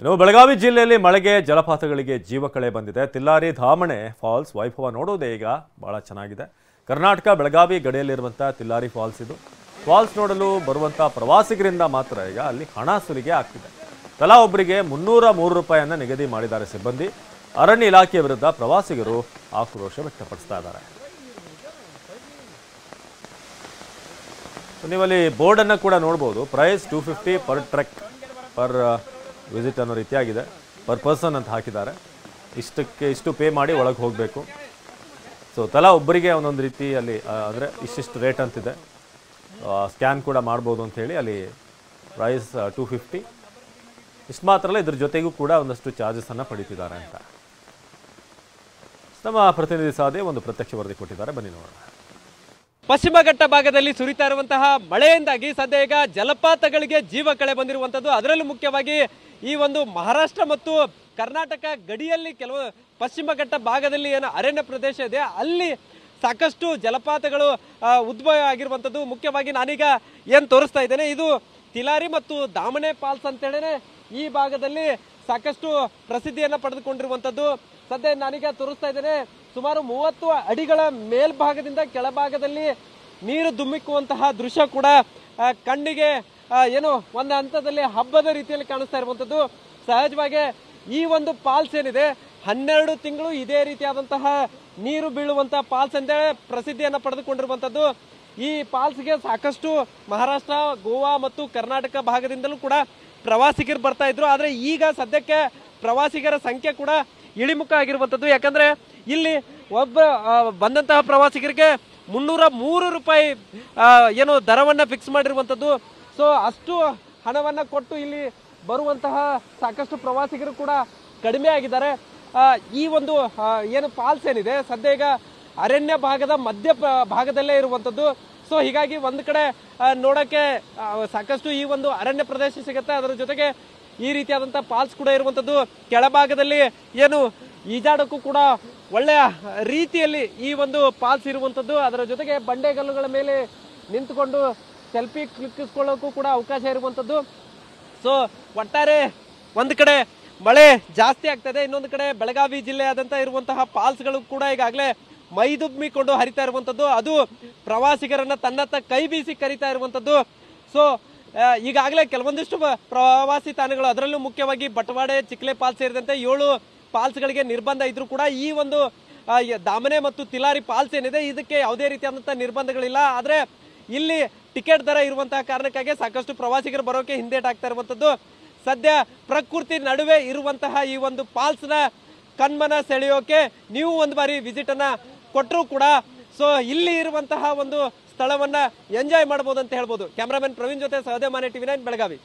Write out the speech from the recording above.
ಇನ್ನು ಬೆಳಗಾವಿ ಜಿಲ್ಲೆಯಲ್ಲಿ ಮಳೆಗೆ ಜಲಪಾತಗಳಿಗೆ ಜೀವಕಳೆ ಬಂದಿದೆ. ತಿಲ್ಲಾರಿ ಧಾಮಣೆ ಫಾಲ್ಸ್ ವೈಭವ ನೋಡೋದೇ ಈಗ ಬಹಳ ಚೆನ್ನಾಗಿದೆ. ಕರ್ನಾಟಕ ಬೆಳಗಾವಿ ಗಡಿಯಲ್ಲಿರುವಂತಹ ತಿಲ್ಲಾರಿ ಫಾಲ್ಸ್ ಇದು. ಫಾಲ್ಸ್ ನೋಡಲು ಬರುವಂತಹ ಪ್ರವಾಸಿಗರಿಂದ ಮಾತ್ರ ಈಗ ಅಲ್ಲಿ ಹಣ ಸುಲಿಗೆ ಆಗ್ತಿದೆ. ತಲಾ ಒಬ್ಬರಿಗೆ 303 ರೂಪಾಯಿಯನ್ನು ನಿಗದಿ ಮಾಡಿದ್ದಾರೆ ಸಿಬ್ಬಂದಿ. ಅರಣ್ಯ ಇಲಾಖೆಯ ವಿರುದ್ಧ ಪ್ರವಾಸಿಗರು ಆಕ್ರೋಶ ವ್ಯಕ್ತಪಡಿಸ್ತಾ ಇದ್ದಾರೆ. ನೀವಲ್ಲಿ ಬೋರ್ಡ್ ಅನ್ನು ಕೂಡ ನೋಡಬಹುದು. Price 250 per trek per visit ಅನ್ನೋ ರೀತಿಯಾಗಿದೆ. ಪರ್ ಪರ್ಸನ್ ಅಂತ ಹಾಕಿದ್ದಾರೆ. ಇಷ್ಟು ಪೇ ಮಾಡಿ ಒಳಗೆ ಹೋಗಬೇಕು. ಸೊ ತಲಾ ಒಬ್ಬರಿಗೆ ಒಂದೊಂದು ರೀತಿ ಅಲ್ಲಿ ಅಂದರೆ ಇಷ್ಟಿಷ್ಟು ರೇಟ್ ಅಂತಿದೆ. ಸ್ಕ್ಯಾನ್ ಕೂಡ ಮಾಡ್ಬೋದು ಅಂತ ಹೇಳಿ ಅಲ್ಲಿ ಪ್ರೈಸ್ 250. ಇಷ್ಟು ಮಾತ್ರ ಅಲ್ಲ, ಇದ್ರ ಜೊತೆಗೂ ಕೂಡ ಒಂದಷ್ಟು ಚಾರ್ಜಸನ್ನು ಪಡೀತಿದ್ದಾರೆ ಅಂತ ನಮ್ಮ ಪ್ರತಿನಿಧಿ ಸಾಧೆ ಒಂದು ಪ್ರತ್ಯಕ್ಷ ವರದಿ ಕೊಟ್ಟಿದ್ದಾರೆ. ಬನ್ನಿ ನೋಡೋಣ. ಪಶ್ಚಿಮ ಘಟ್ಟ ಭಾಗದಲ್ಲಿ ಸುರಿತಾ ಇರುವಂತಹ ಮಳೆಯಿಂದಾಗಿ ಸದ್ಯ ಈಗ ಜಲಪಾತಗಳಿಗೆ ಜೀವ ಕಳೆ ಬಂದಿರುವಂಥದ್ದು. ಅದರಲ್ಲೂ ಮುಖ್ಯವಾಗಿ ಈ ಒಂದು ಮಹಾರಾಷ್ಟ್ರ ಮತ್ತು ಕರ್ನಾಟಕ ಗಡಿಯಲ್ಲಿ ಕೆಲವು ಪಶ್ಚಿಮ ಘಟ್ಟ ಭಾಗದಲ್ಲಿ ಏನು ಅರಣ್ಯ ಪ್ರದೇಶ ಇದೆ ಅಲ್ಲಿ ಸಾಕಷ್ಟು ಜಲಪಾತಗಳು ಉದ್ಭವ ಆಗಿರುವಂಥದ್ದು. ಮುಖ್ಯವಾಗಿ ನಾನೀಗ ಏನು ತೋರಿಸ್ತಾ ಇದ್ದೇನೆ ಇದು ತಿಲಾರಿ ಮತ್ತು ದಾಮಣೆ ಫಾಲ್ಸ್ ಅಂತೇಳಿ ಈ ಭಾಗದಲ್ಲಿ ಸಾಕಷ್ಟು ಪ್ರಸಿದ್ಧಿಯನ್ನು ಪಡೆದುಕೊಂಡಿರುವಂಥದ್ದು. ಸದ್ಯ ನಾನೀಗ ತೋರಿಸ್ತಾ ಇದ್ದೇನೆ ಸುಮಾರು 30 ಅಡಿಗಳ ಮೇಲ್ಭಾಗದಿಂದ ಕೆಳಭಾಗದಲ್ಲಿ ನೀರು ಧುಮ್ಮಿಕ್ಕುವಂತಹ ದೃಶ್ಯ ಕೂಡ ಕಣ್ಣಿಗೆ ಏನು ಒಂದು ಹಂತದಲ್ಲಿ ಹಬ್ಬದ ರೀತಿಯಲ್ಲಿ ಕಾಣಿಸ್ತಾ ಇರುವಂಥದ್ದು. ಸಹಜವಾಗಿ ಈ ಒಂದು ಫಾಲ್ಸ್ ಏನಿದೆ 12 ತಿಂಗಳು ಇದೇ ರೀತಿಯಾದಂತಹ ನೀರು ಬೀಳುವಂತಹ ಫಾಲ್ಸ್ ಅಂತೇಳಿ ಪ್ರಸಿದ್ಧಿಯನ್ನು ಪಡೆದುಕೊಂಡಿರುವಂಥದ್ದು. ಈ ಫಾಲ್ಸ್ಗೆ ಸಾಕಷ್ಟು ಮಹಾರಾಷ್ಟ್ರ, ಗೋವಾ ಮತ್ತು ಕರ್ನಾಟಕ ಭಾಗದಿಂದಲೂ ಕೂಡ ಪ್ರವಾಸಿಗರು ಬರ್ತಾ ಇದ್ರು. ಆದರೆ ಈಗ ಸದ್ಯಕ್ಕೆ ಪ್ರವಾಸಿಗರ ಸಂಖ್ಯೆ ಕೂಡ ಇಳಿಮುಖ ಆಗಿರುವಂಥದ್ದು. ಯಾಕಂದ್ರೆ ಇಲ್ಲಿ ಬಂದಂತಹ ಪ್ರವಾಸಿಗರಿಗೆ 303 ರೂಪಾಯಿ ಏನು ದರವನ್ನು ಫಿಕ್ಸ್ ಮಾಡಿರುವಂಥದ್ದು. ಸೊ ಅಷ್ಟು ಹಣವನ್ನು ಕೊಟ್ಟು ಇಲ್ಲಿ ಬರುವಂತಹ ಸಾಕಷ್ಟು ಪ್ರವಾಸಿಗರು ಕೂಡ ಕಡಿಮೆ ಆಗಿದ್ದಾರೆ. ಈ ಒಂದು ಏನು ಫಾಲ್ಸ್ ಏನಿದೆ ಸದ್ಯ ಈಗ ಅರಣ್ಯ ಭಾಗದ ಮಧ್ಯ ಭಾಗದಲ್ಲೇ ಇರುವಂಥದ್ದು. ಸೊ ಹೀಗಾಗಿ ಒಂದು ಕಡೆ ನೋಡೋಕ್ಕೆ ಸಾಕಷ್ಟು ಈ ಒಂದು ಅರಣ್ಯ ಪ್ರದೇಶ ಸಿಗುತ್ತೆ. ಅದರ ಜೊತೆಗೆ ಈ ರೀತಿಯಾದಂಥ ಫಾಲ್ಸ್ ಕೂಡ ಇರುವಂಥದ್ದು. ಕೆಳಭಾಗದಲ್ಲಿ ಏನು ಈಜಾಡೋಕ್ಕೂ ಕೂಡ ಒಳ್ಳೆಯ ರೀತಿಯಲ್ಲಿ ಈ ಒಂದು ಫಾಲ್ಸ್ ಇರುವಂಥದ್ದು. ಅದರ ಜೊತೆಗೆ ಬಂಡೆಗಲ್ಲುಗಳ ಮೇಲೆ ನಿಂತುಕೊಂಡು ಸೆಲ್ಫಿ ಕ್ಲಿಕ್ಕಿಸ್ಕೊಳ್ಳೋಕ್ಕೂ ಕೂಡ ಅವಕಾಶ ಇರುವಂಥದ್ದು. ಸೊ ಒಟ್ಟಾರೆ ಒಂದು ಕಡೆ ಮಳೆ ಜಾಸ್ತಿ ಆಗ್ತದೆ, ಇನ್ನೊಂದು ಕಡೆ ಬೆಳಗಾವಿ ಜಿಲ್ಲೆಯಾದಂಥ ಇರುವಂತಹ ಫಾಲ್ಸ್ಗಳು ಕೂಡ ಈಗಾಗಲೇ ಮೈದುಂಬಿಕೊಂಡು ಹರಿತಾ ಇರುವಂಥದ್ದು. ಅದು ಪ್ರವಾಸಿಗರನ್ನ ತನ್ನತ್ತ ಕೈ ಬೀಸಿ ಕರಿತಾ ಇರುವಂಥದ್ದು. ಸೊ ಈಗಾಗಲೇ ಕೆಲವೊಂದಿಷ್ಟು ಪ್ರವಾಸಿ ತಾಣಗಳು, ಅದರಲ್ಲೂ ಮುಖ್ಯವಾಗಿ ಬಟವಾಡೆ, ಚಿಕ್ಲೆ ಫಾಲ್ಸ್ ಸೇರಿದಂತೆ 7 ಫಾಲ್ಸ್ಗಳಿಗೆ ನಿರ್ಬಂಧ ಇದ್ರೂ ಕೂಡ ಈ ಒಂದು ದಾಮಣೆ ಮತ್ತು ತಿಲಾರಿ ಫಾಲ್ಸ್ ಏನಿದೆ ಇದಕ್ಕೆ ಯಾವುದೇ ರೀತಿಯಾದಂತಹ ನಿರ್ಬಂಧಗಳಿಲ್ಲ. ಆದರೆ ಇಲ್ಲಿ ಟಿಕೆಟ್ ದರ ಇರುವಂತಹ ಕಾರಣಕ್ಕಾಗಿ ಸಾಕಷ್ಟು ಪ್ರವಾಸಿಗರು ಬರೋಕೆ ಹಿಂದೇಟಾಗ್ತಾ ಇರುವಂಥದ್ದು. ಸದ್ಯ ಪ್ರಕೃತಿ ನಡುವೆ ಇರುವಂತಹ ಈ ಒಂದು ಫಾಲ್ಸ್ನ ಕಣ್ಮನ ಸೆಳೆಯೋಕೆ ನೀವು ಒಂದು ಬಾರಿ ವಿಸಿಟ್ ಅನ್ನ ಕೊಟ್ಟರು ಕೂಡ ಸೊ ಇಲ್ಲಿ ಇರುವಂತಹ ಒಂದು ಸ್ಥಳವನ್ನ ಎಂಜಾಯ್ ಮಾಡಬಹುದು ಅಂತ ಹೇಳ್ಬೋದು. ಕ್ಯಾಮರಾಮನ್ ಪ್ರವೀಣ್ ಜೊತೆ ಸಹದೇವ್ ಮಾನೆ, TV9 ಬೆಳಗಾವಿ.